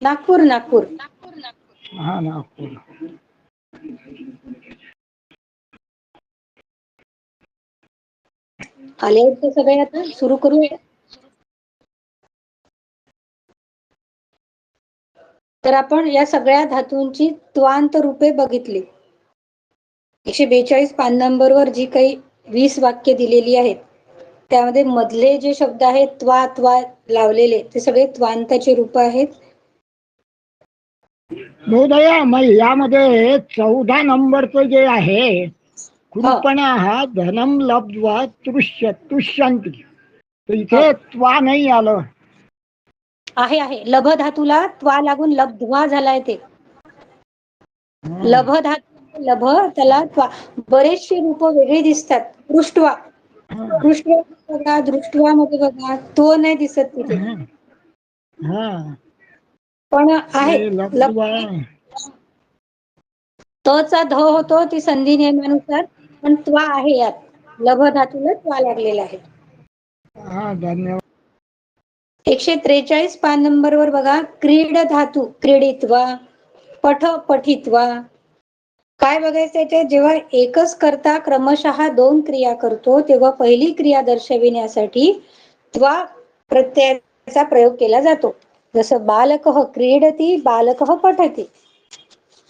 नागपूर नागपूर. हा नागपूर. आले आहेत ते सगळे, आता सुरू करूया. तर आपण या सगळ्या धातूंची त्वांत रूपे बघितली. 142 पान नंबरवर जी काही 20 वाक्य दिलेली आहेत त्यामध्ये मधले जे शब्द आहेत त्वा त्वा लावलेले ते सगळे त्वांताचे रूप आहेत. महोदया, मग यामध्ये 14 नंबरचं जे आहे कृपणा हा धनम लब्ध्वा तुष्यंती, तर इथे त्वा नाही आलं. आहे आहे, लभ धातूला त्वा लागून लब्ध्वा झालाय. ते लभ धातू लभ, त्याला त्वा. बरेचसे रूप वेगळे दिसतात. पृष्ठवा पृष्ठवा बघा, दृष्टवा मध्ये बघा, तो नाही दिसत तिथे. पण आहे तचा ध होतो ती संधी नियमानुसार, पण त्वा आहे यात. लभ धातूला त्वा लागलेला आहे. धन्यवाद. 143 पान नंबरवर बघा, क्रीड धातू क्रीडित्वा, पठ पठित्वा. काय बघायचं ते, जेव्हा एकच कर्ता क्रमशः 2 क्रिया करतो तेव्हा पहिली क्रिया दर्शविण्यासाठी त्वा प्रत्ययाचा प्रयोग केला जातो. जसं बालकः क्रीडती, बालकः पठती.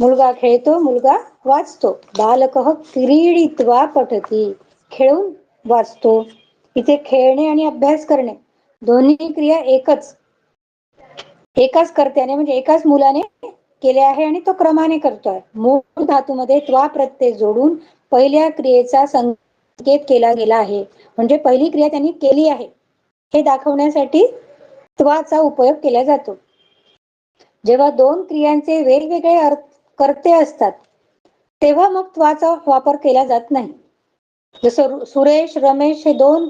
मुलगा खेळतो, मुलगा वाचतो. बालकः क्रीडित्वा पठती, खेळून वाचतो. इथे खेळणे आणि अभ्यास करणे दोन्ही क्रिया एकाच कर्त्याने म्हणजे एकाच मुलाने केले आहे आणि तो क्रमाने करतोय. मूळ धातूमध्ये त्वा प्रत्यय जोडून पहिल्या क्रियेचा संकेत केला गेला आहे. म्हणजे पहिली क्रिया त्यांनी केली आहे हे दाखवण्यासाठी त्वाचा उपयोग केला जातो. जेव्हा 2 क्रियांचे वेगवेगळे कर्ते असतात तेव्हा मग त्वाचा वापर केला जात नाही. जसं सुरेश रमेश हे 2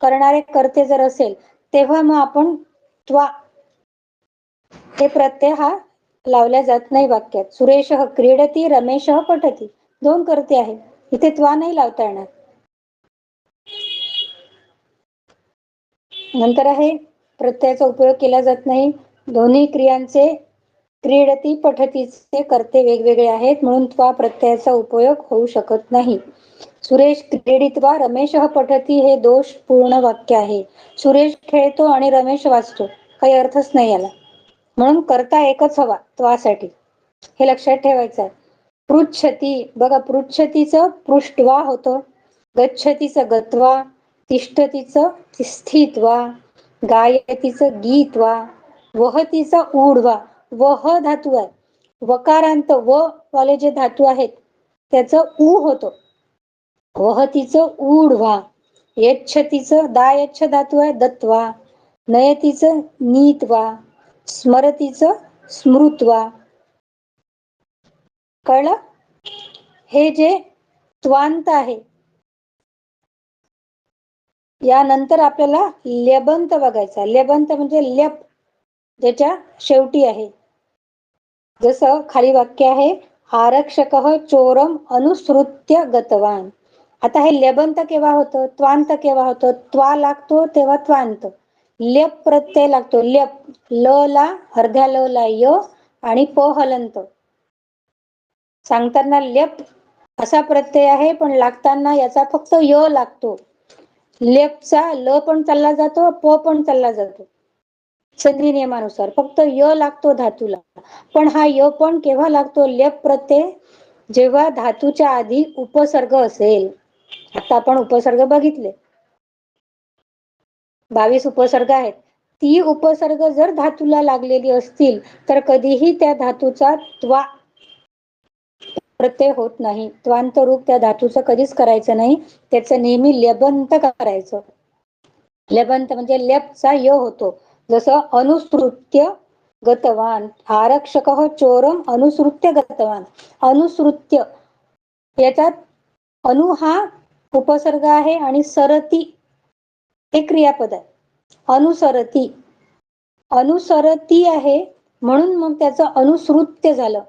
करणारे कर्ते जर असेल तेव्हा मग आपण त्वा हे प्रत्यय हा लावल्या जात नाही वाक्यात. सुरेश क्रीडती, रमेश पठती, 2 कर्ते आहे, इथे त्वा नाही लावता येणार. नंतर आहे प्रत्ययाचा उपयोग केला जात नाही. दोन्ही क्रियांचे क्रीडती पठतीचे कर्ते वेगवेगळे आहेत म्हणून त्वा प्रत्ययाचा उपयोग होऊ शकत नाही. सुरेश क्रीडित्वा रमेश पठती हे दोषपूर्ण वाक्य आहे. सुरेश खेळतो आणि रमेश वाचतो, काही अर्थच नाही याला. म्हणून कर्ता एकच हवा त्वासाठी, हे लक्षात ठेवायचं आहे. पृच्छती बघा, पृच्छतीचं पृष्ठवा होतं, गच्छतीचं गत्वा, तिष्ठतीचं स्थित्वा, गायतीचं गीत्वा, वहतीचा ऊढवा. वह धातू आहे, वकारांत व वाले जे धातू आहेत त्याचं ऊ होतो. वहतीचं ऊढवा. यच्छतीचं दा यच्छ धातू आहे, दत्वा. नयतीचं नीत्वा, स्मरतीचं स्मृत्वा. कळलं? हे जे त्वांत आहे यानंतर आपल्याला ल्यबंत बघायचा. ल्यबंत म्हणजे ल्यप ज्याच्या शेवटी आहे. जसं खाली वाक्य आहे, आरक्षकः चोरम अनुसृत्य गतवान. आता हे ल्यबंत केव्हा होतं, त्वांत केव्हा होतं? त्वा लागतो तेव्हा त्वांत. ल्यप प्रत्यय लागतो, ल्यप. ल ला अर्ध्या ल ला य आणि प हलंत. सांगताना ल्यप असा प्रत्यय आहे पण लागताना याचा फक्त य लागतो. लेपचा ल पण चालला जातो, प पण चालला जातो संधी नियमानुसार. फक्त य लागतो धातूला. पण हा य पण केव्हा लागतो लेप प्रत्यय? जेव्हा धातूच्या आधी उपसर्ग असेल. आता आपण उपसर्ग बघितले, 22 उपसर्ग आहेत. ती उपसर्ग जर धातूला लागलेली असतील तर कधीही त्या धातूचा त्वा प्रत्यय होत नाही. त्वांत रूप त्या धातूचं कधीच करायचं नाही, त्याचं नेहमी ल्यबंत करायचं. ल्यबंत म्हणजे ल्यपचा य होतो. जसं अनुसृत्य गतवान, आरक्षकः चोरम अनुसृत्य गतवान. अनुसृत्य याच्यात अनु हा उपसर्ग आहे आणि सरती हे क्रियापद आहे. अनुसरती, अनुसरती आहे म्हणून मग त्याचं अनुसृत्य झालं.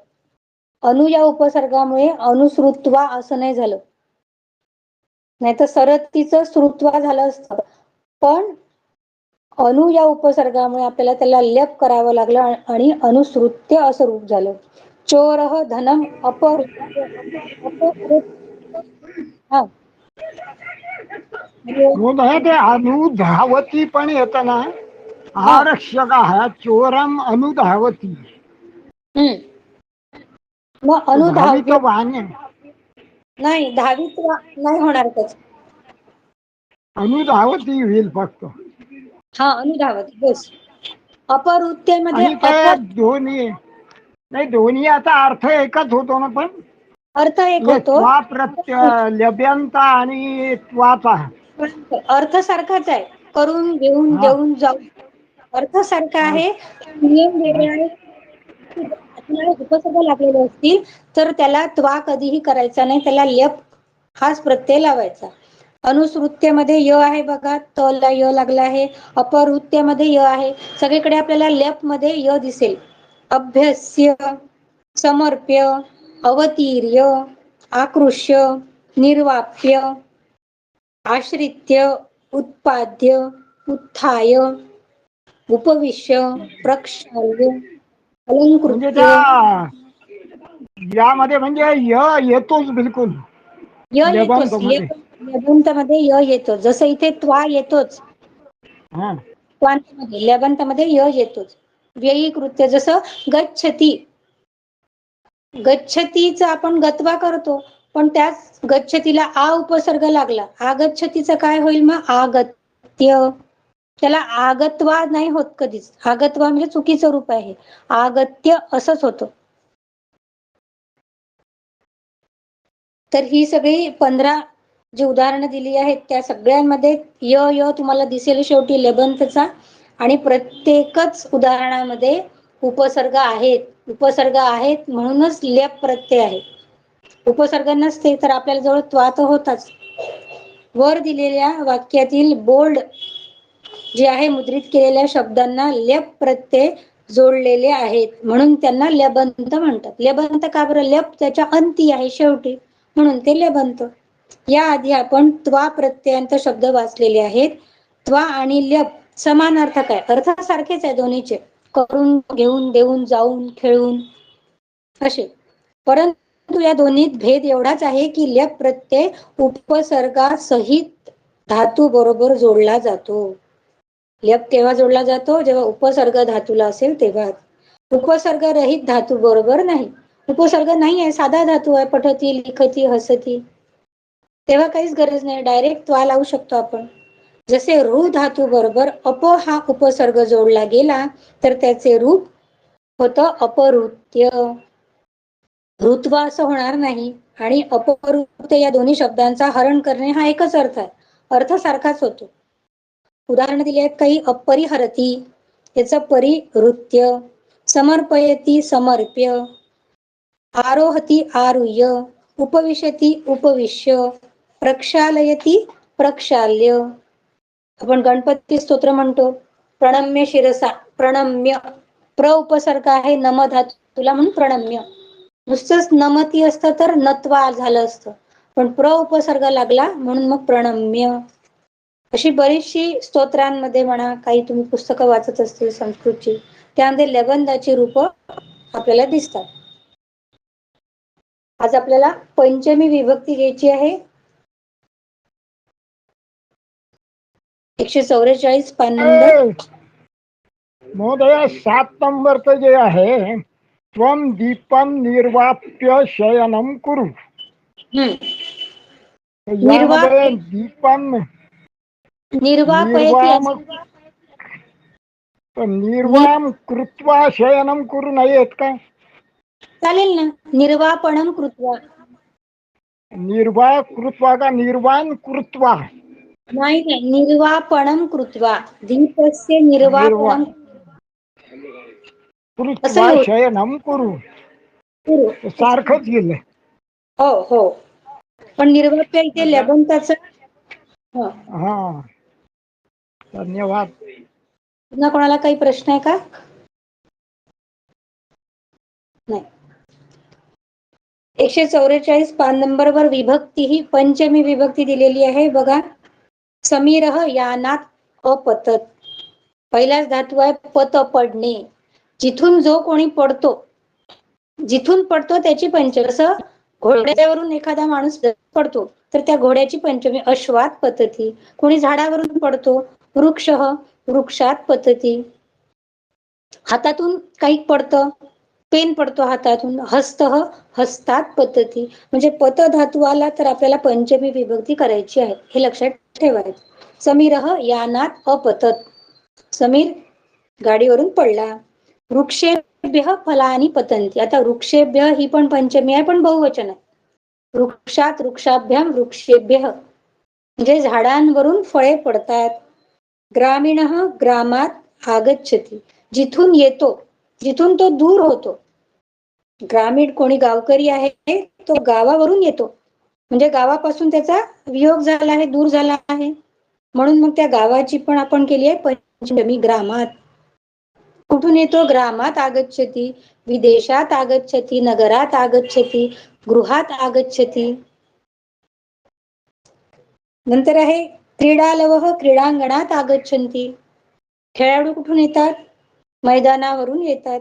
अनु या उपसर्गामुळे अनुसृत्वा असं नाही झालं, नाही तर सरतीचं श्रुत्वा झालं असतं. पण अनु या उपसर्गामुळे आपल्याला त्याला लेप करावं लागलं आणि अनुसृत्य असं रूप झालं. चोरः धनम हा बोलतोय ते अनुधावती पण येतं ना, हा आरक्षक चोरम अनुधावती. मग तो धावित अनुधाव्य वाहन नाही, धावित नाही होणार त्याच. अनुधावती होईल फक्त. हा अनुधावत बस. अपवृत्तेमध्ये आणि ते दोन्ही नाही, दोन्ही आता अर्थ एकच होतो ना, पण अर्थ एक हे होतो. त्वा प्रत्यय लभ्यंत आणि त्वाचा अर्थ सारखाच आहे. करून घेऊन हा देऊन जाऊ अर्थ सारखा हा आहे. नियम वेगळे आहे. आपल्याला उपसर्ग लागलेले असतील तर त्याला त्वा कधीही करायचा नाही, त्याला लेप हाच प्रत्यय लावायचा. अनुसृत्यामध्ये य आहे बघा, त ला य लागला आहे. अपवृत्यामध्ये य आहे. सगळीकडे आपल्याला लेप मध्ये य दिसेल. अभ्यस्य, समर्प्य, अवतीर्य, आकृष्य, निर्वाप्य, आश्रित्य, उत्पाद्य, उत्थाय, उपविश्य, प्रक्षाल्य, म्हणजे अलंकृत्य. त्या यामध्ये म्हणजे य येतोच बिलकुल. य लेबंत येतोच. मध्ये लेबंत मध्ये य येतो. जसं इथे त्वा येतोच. हा लेबंत मध्ये य येतोच. व्ययी कृत्य जसं गच्छती. गच्छतीचा आपण गत्वा करतो, पण त्याच गच्छतीला आ उपसर्ग लागला. आगच्छतीचा काय होईल मग आगत्य. त्याला आगत्वा नाही होत कधीच. आगत्वा म्हणजे चुकीचं रूप आहे. आगत्य असंच होतं. तर ही सगळी 15 जी उदाहरणं दिली आहेत त्या सगळ्यांमध्ये य य तुम्हाला दिसेल शेवटी लेबंतचा. आणि प्रत्येकच उदाहरणामध्ये उपसर्ग आहेत. उपसर्ग आहेत म्हणूनच लेप प्रत्यय आहे. उपसर्ग नसते तर आपल्याला जवळ त्वा तर होताच. वर दिलेल्या वाक्यातील बोल्ड जे आहे मुद्रित केलेल्या शब्दांना लेप प्रत्यय जोडलेले आहेत, म्हणून त्यांना लेबंत म्हणतात. लेबंत का बरं? लेप त्याच्या अंती आहे, शेवटी, म्हणून ते लेबंत. या आधी आपण त्वा प्रत्ययांत शब्द वाचलेले आहेत. त्वा आणि लेप समानार्थक आहे. अर्थ सारखेच आहे दोन्हीचे. करून, घेऊन, देऊन, जाऊन, खेळून असे. परंतु या दोन्हीत भेद एवढाच आहे की लेप प्रत्यय उपसर्गासहित धातू बरोबर जोडला जातो. लेप केव्हा जोडला जातो? जेव्हा उपसर्ग धातूला असेल तेव्हा. उपसर्ग रहित धातू बरोबर नाही. उपसर्ग नाही आहे, साधा धातू आहे. पठती, लिखती, हसती, तेव्हा काहीच गरज नाही, डायरेक्ट त्वा लावू शकतो आपण. जसे रू धातू बरोबर अप हा उपसर्ग जोडला गेला तर त्याचे रूप होतं अपवृत्य. ऋत्वा असं होणार नाही. आणि अपवृत्य या दोन्ही शब्दांचा हरण करणे हा एकच अर्थ आहे. अर्थ सारखाच होतो. उदाहरण दिली आहेत काही. अपरिहरती याचं परिहृत्य, समर्पयती समर्प्य, आरोहती आरुह्य, उपविशती उपविश्य, प्रक्षालयती प्रक्षाल्य. आपण गणपती स्तोत्र म्हणतो, प्रणम्य शिरसा, प्रणम्य. प्र उपसर्ग आहे नम धातूला म्हणून प्रणम्य. नुसतंच नमती असतं तर नत्वा झालं असतं, पण प्र उपसर्ग लागला म्हणून मग प्रणम्य. अशी बरीचशी स्तोत्रांमध्ये म्हणा, काही तुम्ही पुस्तकं वाचत असतील संस्कृतची, त्यामध्ये लेबंदाची रूप आपल्याला दिसतात. आज आपल्याला पंचमी विभक्ती घ्यायची आहे. 144 पान नंबर. महोदय 7 नंबरचं जे आहे, त्वम दीपम निर्वाप्य शयनम कुरु. यामध्ये निर्वाप दीपम निर्वापयती निर्वाम निर्वाम कृत्वा शयनम कुरु नाही येत काय? चालेल ना, निर्वापणम कृत्वा. निर्वा कृत्वा का निर्वाण कृत्वा? नाही नाही, निर्वापणम कृत्वा. दीपस्य निर्वा निर्वापणम कृत्वा असंही होत. शयनम कुरु. सारखंच गेलं. हो हो, पण निर्वाप्य इथे लेबंताचा. हा, धन्यवाद. पुन्हा कोणाला काही प्रश्न आहे का? नाही. 144 पान नंबर वर विभक्ती ही पंचमी विभक्ती दिलेली आहे बघा. समीरः यानात अपतत. पहिलाच धातू आहे पत, पडणे. जिथून जो कोणी पडतो, जिथून पडतो त्याची पंचमी. जसं घोड्यावरून एखादा माणूस पडतो तर त्या घोड्याची पंचमी अश्वात पतती. कोणी झाडावरून पडतो, वृक्ष, वृक्षात पतती. हातातून काही पडतं, पेन पडतो हातातून, हस्त, हस्तात पतती. म्हणजे पत धातू आला तर आपल्याला पंचमी विभक्ती करायची आहे, हे लक्षात ठेवायचं. समीर यानात अपतत. समीर गाडीवरून पडला. वृक्षेभ्य फलानी पतंती. आता वृक्षेभ्य ही पण पंचमी आहे, पण बहुवचन आहे. वृक्षात, वृक्षाभ्याम, वृक्षेभ्य म्हणजे झाडांवरून फळे पडतात. ग्रामीण ग्रामात आगच्छति. जिथून येतो, जिथून तो दूर होतो. ग्रामीण कोणी गावकरी आहे तो गावावरून येतो, म्हणजे गावापासून त्याचा वियोग झाला आहे, दूर झाला आहे, म्हणून मग त्या गावाची पण आपण केली आहे पंचमी ग्रामात. कुठून येतो? ग्रामात आगच्छति, विदेशात आगच्छति, नगरात आगच्छति, गृहात आगच्छति. नंतर आहे क्रीडालवः क्रीडांगणात आगच्छन्ति. खेळाडू कुठून येतात? मैदानावरून येतात.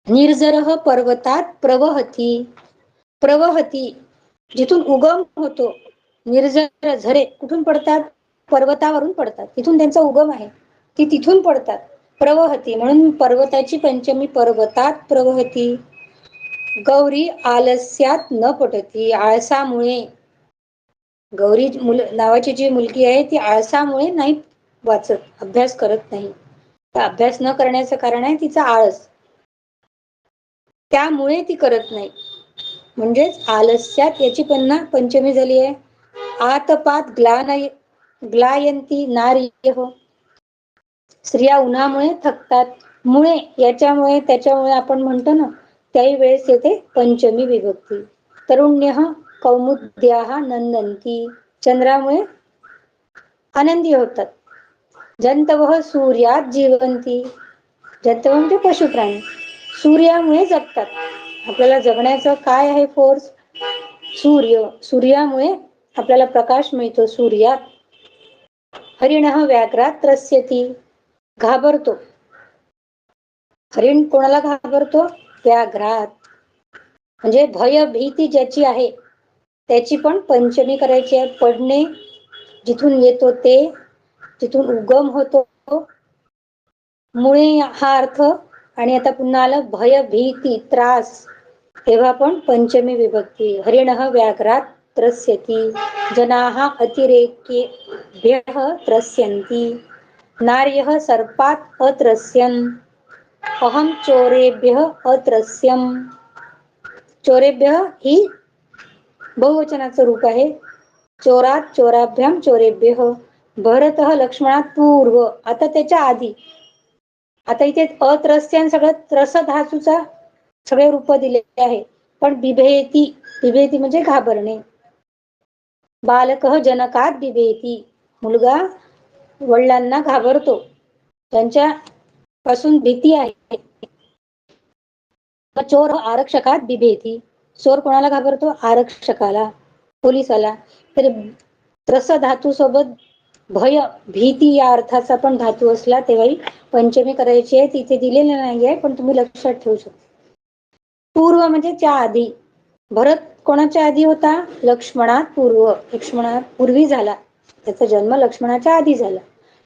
निर्जरः पर्वतात प्रवहती. प्रवहती जिथून उगम होतो. निर्जर झरे कुठून पडतात? पर्वतावरून पडतात, तिथून त्यांचा उगम आहे, ती तिथून पडतात. प्रवहती म्हणून पर्वताची पंचमी पर्वतात प्रवहती. गौरी आलस्यात न पटती. आळसामुळे, गौरी नावाची जी मुलगी आहे ती आळसामुळे नाही वाचत, अभ्यास करत नाही. अभ्यास न करण्याचं कारण आहे तिचा आळस, त्यामुळे ती करत नाही. म्हणजेच आलस्यात याची पुन्हा पंचमी झाली आहे. आतपात ग्लायंती नार्यः. स्त्रिया उन्हामुळे थकतात. मुळे याच्यामुळे त्याच्यामुळे आपण म्हणतो ना, त्याही वेळेस येते पंचमी विभक्ती. तरुण्यः कौमुद्याः नंदन्ति. चंद्रामुळे आनंदी होतात. जंतवः सूर्यात जीवन्ति. जंतव म्हणजे पशुप्राणी, सूर्यामुळे जगतात. आपल्याला जगण्याचं काय आहे फोर्स? सूर्य. सूर्यामुळे आपल्याला प्रकाश मिळतो, सूर्यात. हरिणः व्याघ्रात त्रस्यति. घाबरतो. हरिण कोणाला घाबरतो? व्याघ्रात. म्हणजे भय भीती ज्याची आहे त्याची पण पंचमी करायची आहे. पडणे जिथून येतो ते, जिथून उगम होतो. मुळे हा अर्थ, आणि आता पुन्हा आलं भय भीती त्रास, तेव्हा पण पंचमी विभक्ती. हरिणः व्याघ्रात त्रस्यति. जनाः अतिरेकेभ्यः त्रस्यन्ति. नार्यः सर्पात् अत्रस्यन्. अहं चोरेभ्यः अत्रस्यम्. चोरेभ्यः ही बहुवचनाचं रूप आहे. चोरात, चोराभ्याम, चोरेभ्यः. भरतः लक्ष्मणात पूर्व. आता त्याच्या आधी, आता इथे अत्रस्यन सगळं त्रस धातूचा सगळे रूप दिले आहे, पण बिभेती, बिभेती म्हणजे घाबरणे. बालकः जनकात बिभेती. मुलगा वडिलांना घाबरतो, त्यांच्या पासून भीती आहे. चोर आरक्षकात बिभेती. चोर कोणाला घाबरतो? आरक्षकाला, पोलिसाला. तर त्रस धातू सोबत भय भीती या अर्थाचा पण धातू असला तेव्हाही पंचमी करायची आहे. तिथे दिलेले नाही आहे, पण तुम्ही लक्षात ठेवू शकता. पूर्व म्हणजे त्या आधी. भरत कोणाच्या आधी होता? लक्ष्मणात पूर्व. लक्ष्मणात पूर्वी झाला, त्याचा जन्म लक्ष्मणाच्या आधी झाला.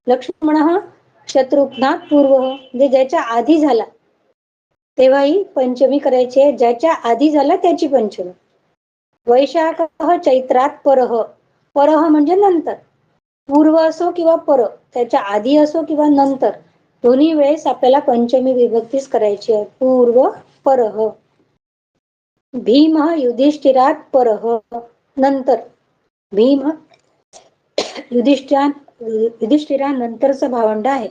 लक्ष्मण हा शत्रुघ्नात पूर्व, म्हणजे ज्याच्या आधी झाला, तेव्हाही पंचमी करायची आहे. ज्याच्या आधी झाला त्याची पंचमी. वैशाख चैत्रात परह. परह म्हणजे नंतर. पूर्व असो किंवा पर, त्याच्या आधी असो किंवा नंतर, दोन्ही वेळेस आपल्याला पंचमी विभक्तीच करायची आहे. पूर्व, परह. भीम युधिष्ठिरात परह, नंतर. भीम युधिष्ठिरा नंतरचा भावंड आहे.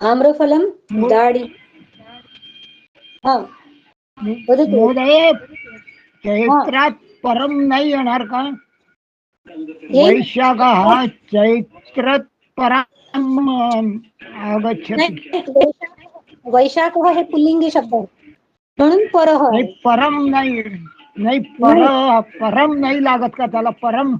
आम्रफलम दाढी. हा मोदय चैत्रात परम नाही येणार का? वैशाख हा चैत्रात परम आगच्छति. वैशाख हे पुल्लिंगी शब्द आहे, म्हणून परह नाही, आहे. परम नाही, नाही परम नाही लागत का त्याला? परम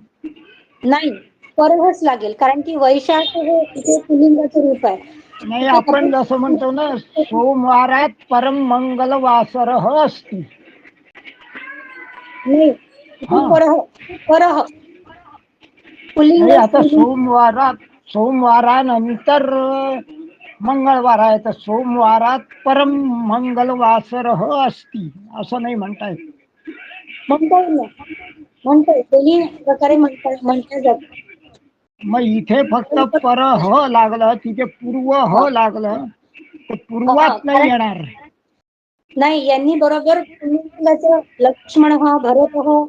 नाही, परहच लागेल, कारण की वैशाख हे इथे पुल्लिंगाचं रूप आहे. नाही, आपण जसं म्हणतो ना, सोमवारात परम मंगल वासर असती. नाही, हा, परह परह पुल्लिंग नाही आता स्त्रीलिंग. सोमवारानंतर मंगळवार आहे, तर सोमवारात परम मंगल वासर असती असं नाही म्हणता येत. म्हणता येईल ना, म्हणता येईल, दोन्ही प्रकारे म्हणता जात. मग इथे फक्त पर ह लागलं, तिथे पूर्व ह लागलं, तर पूर्वात नाही कारण येणार. नाही, यांनी बरोबर पुल्लिंगाचं लक्ष्मण ह, भरत ह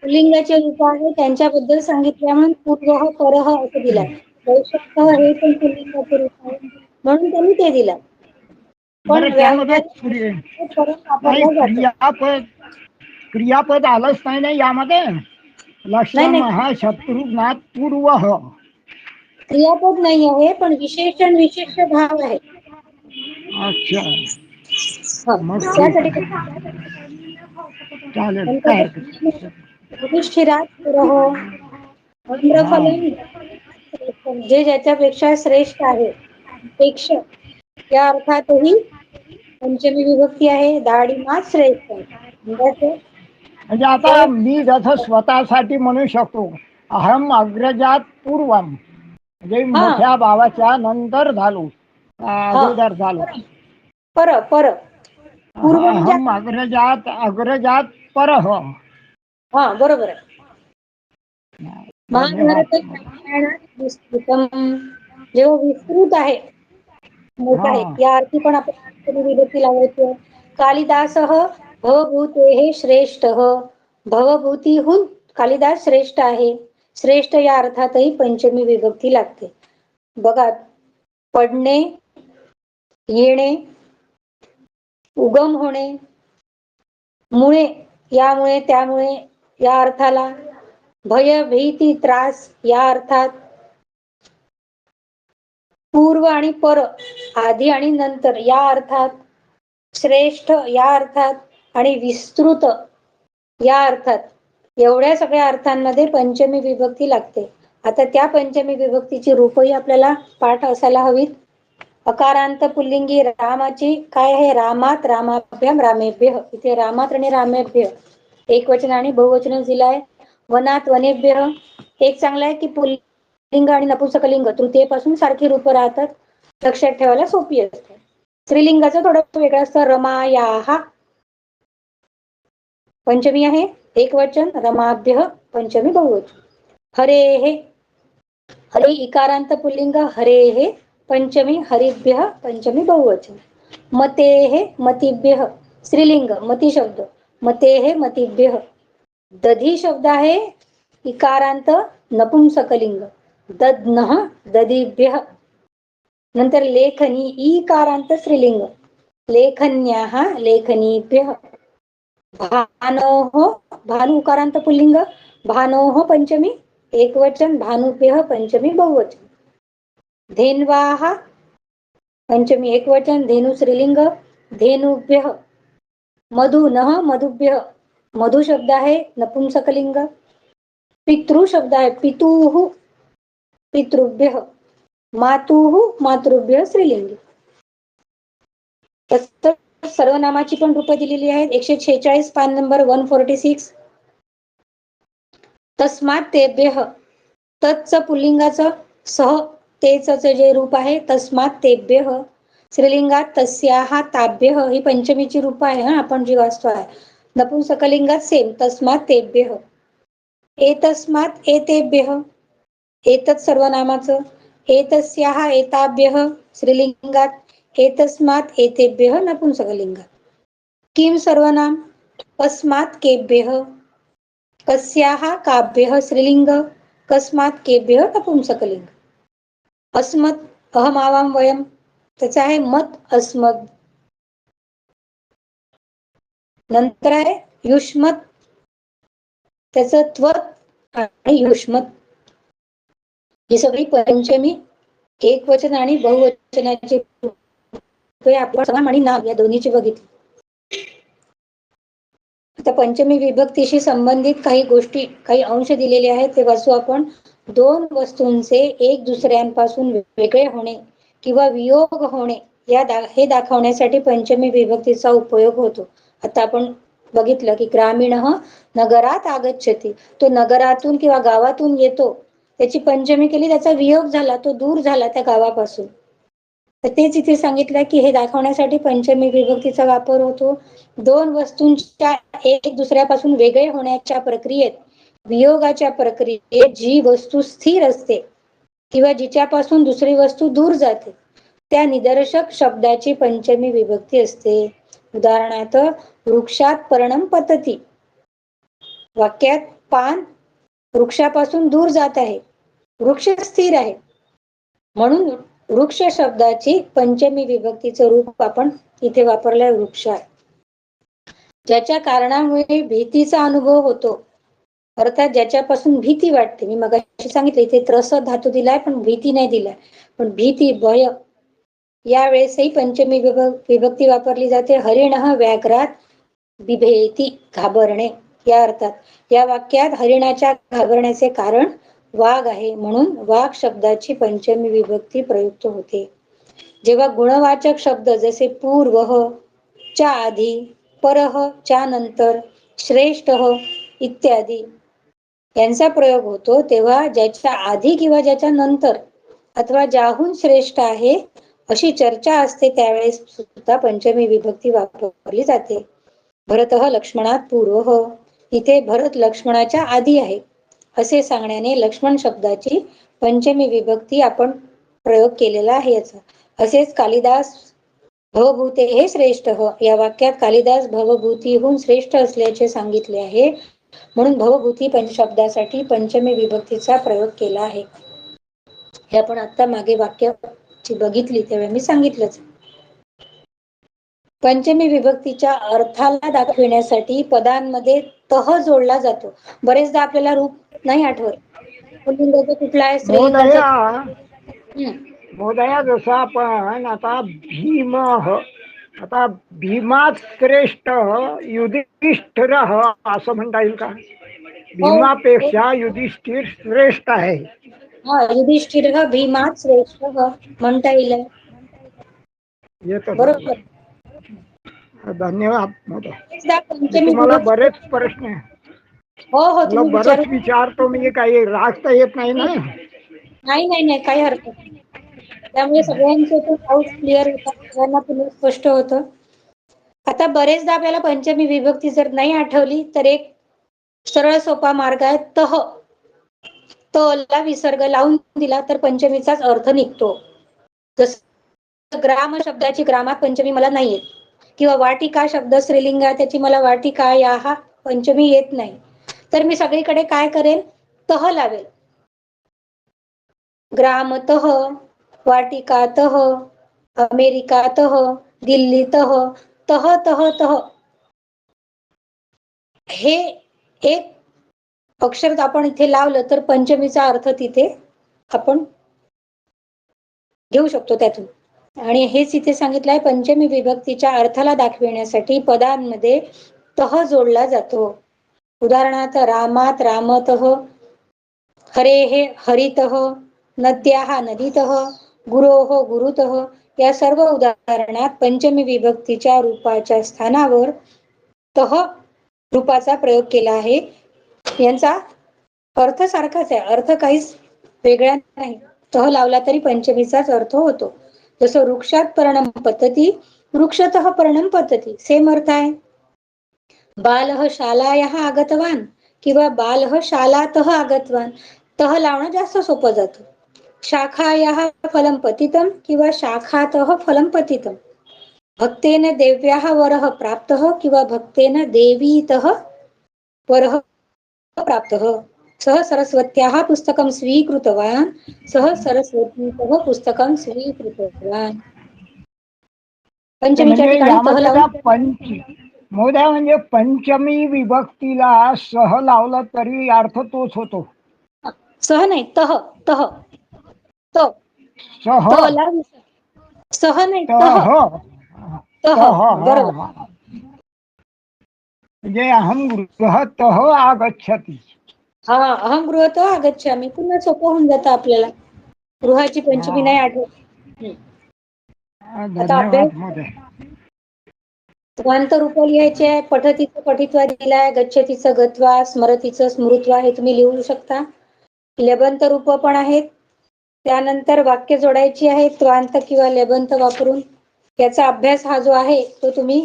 पुल्लिंगाचे रूप आहे त्यांच्याबद्दल सांगितल्या म्हणून पूर्व परह असं दिलंय. वैशाख हे पण पुल्लिंगाचे रूप आहे म्हणून त्यांनी ते दिलं. पण बरं, त्यामध्ये व्यावहारिक परह नाही, वापरला जातो. क्रियापद आलंच नाही ना यामध्ये. नाही लक्ष्मण नाही, हा शत्रुघ्नात पूर्व ह. क्रियापद नाही आहे, पण विशेषण विशिष्ट भाव आहे. अच्छा, मग ठीक त्यासाठी आहे, चालेल, काय हरकत नाही. युधिष्ठिरात परह, हा, आम्रफलन जे ज्याच्यापेक्षा श्रेष्ठ आहे, पेक्षा या अर्थातही पंचमी विभक्ती आहे. दाढीमात श्रेष्ठ आहे. म्हणजे म्हणजे आता मी जसं स्वतःसाठी म्हणू शकतो, अहम अग्रजात पूर्वम, म्हणजे हा मोठ्या भावाच्या नंतर झालो, हा, अगोदर झालो. पर पर पूर्व म्हणजे अहम अग्रजात परह. हा, बरोबर आहे. महाभारत धन्यवाद. रामायणात विस्तृतम, जेव्हा विस्तृत आहे, मोठा आहे, हा, या अर्थी पण आपण विभक्ती लावायची. कालिदास भवभूते हे श्रेष्ठ, भवभूतीहून कालिदास श्रेष्ठ आहे. श्रेष्ठ या अर्थातही पंचमी विभक्ती लागते. बघा, पडणे, येणे, उगम होणे, मुळे, यामुळे त्यामुळे या अर्थाला, भय भीती त्रास या अर्थात, पूर्व आणि पर, आधी आणि नंतर या अर्थात, श्रेष्ठ या अर्थात आणि विस्तृत या अर्थात, एवढ्या सगळ्या अर्थांमध्ये पंचमी विभक्ती लागते. आता त्या पंचमी विभक्तीची रूपही आपल्याला पाठ असायला हवीत. अकारांत पुल्लिंगी रामाची काय आहे? रामात, रामाभ्याम, रामेभ्य. इथे रामात आणि रामेभ्य एक वचन आणि बहुवचन दिलाय. वनात, वनेभ्य. एक चांगलं आहे की पुल्लिंग आणि नपुंसकलिंग तृतीयेपासून सारखी रूप राहतात, लक्षात ठेवायला सोपी असते. स्त्रीलिंगाचं थोडं वेगळं असतं. रमायाहा पंचमी आहे, एक वचन. रमाभ्य पंचमी बहुवचन. हरे हे, हरे इकारांत पुल्लिंग हरे हे पंचमी, हरिभ्य पंचमी बहुवचन. मते हे, मतिभ्य स्त्रीलिंग, मती शब्द, मते हे मतिभ्य. दधी शब्द आहे इकारांत नपुंसकलिंग, दद्नः ददीभ्य. नंतर लेखनी ईकारांत स्त्रीलिंग, लेखन्याः लेखनीभ्य. भानोः, भानु उकारांत पुल्लिंग, भानोः पंचमी एक वचन, भानुभ्यः पंचमी बहुवचन. धेन्वाः पंचमी एक वचन, धेनु स्त्रीलिंग, धेनुभ्यः. मधुनः मधुभ्यः, मधु शब्द आहे नपुंसकलिंग. पितृ शब्द आहे पितुः, पितृभ्यः. मातुः, मातृभ्यः स्त्रीलिंग. सर्वनामाची पण रूपं दिलेली आहेत. 146 पान नंबर 146. तस्मात तेभ्यः, तत्च पुल्लिंगाचं, सह तेच जे रूप आहे तस्मात तेभ्यः. स्त्रीलिंगात तस्याः ताभ्यः ही पंचमीची रूप आहे. आपण जी वाचतो आहे. नपुंसकलिंगात सेम, तस्मात तेभ्यः. एतस्मात एतेभ्यः, एतत् सर्वनामाचं. एतस्याः एताभ्यः स्त्रीलिंगात, एतस्मात एतेभ्यः नपुंसकलिंगात. किम सर्वनाम, कस्मात केभ्यः, कस्याः काभ्यः स्त्रीलिंग, कस्मात केभ्यः नपुंसकलिंग. अस्मत्, अहम आवाम वयम, त्याचा आहे मत अस्मद. नंतर आहे युष्मत, त्याचं त्वत आणि युष्मत. ही सगळी पंचमी एक वचन आणि बहुवचनाची आपण आणि नाम या दोन्हीची बघितली. आता पंचमी विभक्तीशी संबंधित काही गोष्टी, काही अंश दिलेले आहेत ते वाचू आपण. दोन वस्तूंचे एक दुसऱ्यांपासून वेगळे होणे किंवा वियोग होणे हे दाखवण्यासाठी पंचमी विभक्तीचा उपयोग होतो. आता आपण बघितलं की ग्रामीण नगरात आगच्छति, तो नगरातून किंवा गावातून येतो, त्याची पंचमी केली, त्याचा वियोग झाला, तो दूर झाला त्या गावापासून. तर तेच इथे सांगितलं की हे दाखवण्यासाठी पंचमी विभक्तीचा वापर होतो. दोन वस्तूंच्या एक दुसऱ्यापासून वेगळे होण्याच्या प्रक्रियेत, वियोगाच्या प्रक्रियेत जी वस्तू स्थिर असते किंवा जिच्यापासून दुसरी वस्तू दूर जाते त्या निदर्शक शब्दाची पंचमी विभक्ती असते. उदाहरणार्थ वृक्षात पर्णम पतती, वाक्यात पान वृक्षापासून दूर जात आहे, वृक्ष स्थिर आहे, म्हणून वृक्ष शब्दाची पंचमी विभक्तीचं रूप आपण इथे वापरलंय वृक्ष आहे. ज्याच्या कारणामुळे भीतीचा अनुभव होतो, अर्थात ज्याच्यापासून भीती वाटते. मी मगाशी सांगितलं इथे त्रस धातू दिलाय पण भीती नाही दिलाय, पण भीती भय यावेळेसही पंचमी विभक्ती वापरली जाते. हरिण व्याघ्रात बिभेती, घाबरणे या अर्थात. या वाक्यात हरिणाच्या घाबरण्याचे कारण वाघ आहे, म्हणून वाघ शब्दाची पंचमी विभक्ती प्रयुक्त होते. जेव्हा गुणवाचक शब्द जसे पूर्व च्या आधी, परह च्या नंतर, श्रेष्ठ इत्यादी यांचा प्रयोग होतो, तेव्हा ज्याच्या आधी किंवा ज्याच्या नंतर अथवा ज्याहून श्रेष्ठ आहे अशी चर्चा असते, त्यावेळेस सुद्धा पंचमी विभक्ती वापरली जाते. भरत लक्ष्मणात पूर्व, इथे भरत लक्ष्मणाच्या आधी आहे असे सांगण्याने लक्ष्मण शब्दाची पंचमी विभक्ती आपण प्रयोग केलेला आहे याचा. असेच कालिदास भवभूते हे श्रेष्ठ या वाक्यात कालिदास भवभूतीहून श्रेष्ठ असल्याचे सांगितले आहे, म्हणून भवभूती शब्दासाठी पंचमी विभक्तीचा प्रयोग केला आहे. हे आपण आता मागे वाक्याची बघितली तेव्हा मी सांगितलंच. पंचमी विभक्तीच्या अर्थाला दाखविण्यासाठी पदांमध्ये तह जोडला जातो. बरेचदा आपल्याला रूप नाही आठवत, पुल्लिंगाचं कुठला आहे, स्त्रीलिंगाचं. मोदया जसं आपण आता भीम, आता भीमात श्रेष्ठ युधिष्ठिर असं म्हणता येईल का? भीमापेक्षा युधिष्ठिर श्रेष्ठ आहे. युधिष्ठिर भीमात श्रेष्ठ म्हणता येईल. बरोबर. धन्यवाद मोदय. पंचमी तुम्हाला बरेच प्रश्न हो बरंच विचारतो, म्हणजे काही राग तर येत नाही ना? नाही काही हरकत नाही. त्यामुळे सगळ्यांचे डाऊट क्लिअर होतात, सगळ्यांना पुन्हा स्पष्ट होतं. आता बरेचदा आपल्याला पंचमी विभक्ती जर नाही आठवली तर एक सरळ सोपा मार्ग आहे, तला विसर्ग लावून दिला तर पंचमीचाच अर्थ निघतो. जसं ग्राम शब्दाची ग्रामात पंचमी मला नाही येत, किंवा वाटिका शब्द स्त्रीलिंग आहे त्याची मला वाटिका या हा पंचमी येत नाही, तर मी सगळीकडे काय करेल, तह लावेल. ग्रामतः, वाटिकातः, अमेरिकातः, दिल्लीतः, तह तह तह हे एक अक्षर आपण इथे लावलं तर पंचमीचा अर्थ तिथे आपण घेऊ शकतो त्यातून. आणि हेच इथे सांगितलंय, पंचमी विभक्तीच्या अर्थाला दाखविण्यासाठी पदांमध्ये तह जोडला जातो. उदाहरणार्थ रामात रामतः, हरेः हरितः, नद्याः नदीतः, गुरोः गुरुतः या सर्व उदाहरणात पंचमी विभक्तीच्या रूपाच्या स्थानावर तह रूपाचा प्रयोग केला आहे. यांचा अर्थ सारखाच आहे, अर्थ काहीच वेगळा नाही. तह लावला तरी पंचमीचाच अर्थ होतो. जसं वृक्षात पर्णम पतती, वृक्षतः पर्णम पतती, सेम अर्थ आहे. बालः शालायाः आगतवान किंवा बालः शालातः आगतवान, तह लावणं जास्त सोपं जातं. शाखायाः फलं पतितं किंवा शाखातः फलं पतितं, भक्तेन देव्याः वरः प्राप्तः किंवा भक्तेन देवीतः वरः प्राप्तः, सः सरस्वत्याः पुस्तकं स्वीकृतवान्, सः सरस्वतीतः पुस्तकं स्वीकृतवान्. पंचमीच्या ठिकाणी तह लावून मोदय म्हणजे पंचमी विभक्तीला सह लावला तरी अर्थ तोच होतो. सह नाही, तह तह सह सह नाही, बरोबर. म्हणजे अहम गृहतः आगच्छति, हा, अहं गृहतो आगच्छामि. पुन्हा सोपं होऊन जातं आपल्याला. गृहाची पंचमी नाही आठवत. आता अभ्यास धन्यवाद महोदय. त्वांत रूप लिहायचे आहे. पठतीचं पठित्वा दिलाय, गच्छतीचं गत्वा, स्मरतीचं स्मृत्वा हे तुम्ही लिहू शकता. लेबंत रूप पण आहेत. त्यानंतर वाक्य जोडायची आहेत त्वांत किंवा लेबंत वापरून. याचा अभ्यास हा जो आहे तो तुम्ही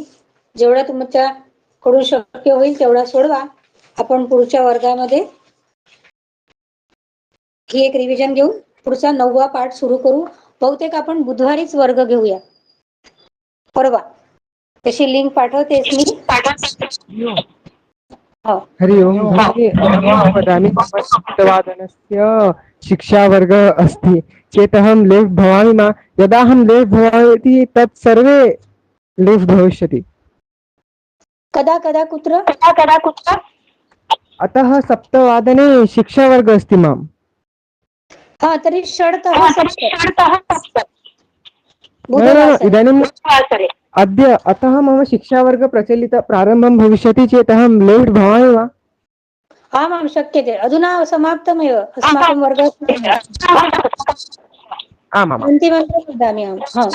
जेवढा तुमच्याकडून शक्य होईल तेवढा सोडवा. आपण पुढच्या वर्गामध्ये ही एक रिव्हिजन घेऊन पुढचा 9वा पाठ सुरू करू. बहुतेक आपण बुधवारीच वर्ग घेऊया, परवा. तशी लिंक पाठवतेस मी. हो. हरि ओम भगिनी वदामि सप्तवादनस्य शिक्षावर्ग अस्ति चेतहं लेफ् भवामि मा यदा अहं लेफ् भवामि तत् सर्वे लेफ् भविष्यति. कदा कदा कुत्र? अतः सप्तवादने शिक्षावर्ग अस्ति माम्. हा, तर्हि षड्तः सप्त न न बुधवासरे. इदानीं अद्य अतः मम शिक्षावर्ग प्रचलित प्रारम्भं भविष्यति चेत् अहं लेफ्ट् भवामि वा? आमां शक्यते. अधुना समाप्तमेव अस्माकं वर्गः. आमामाम् अन्तिमं वदामि अहं.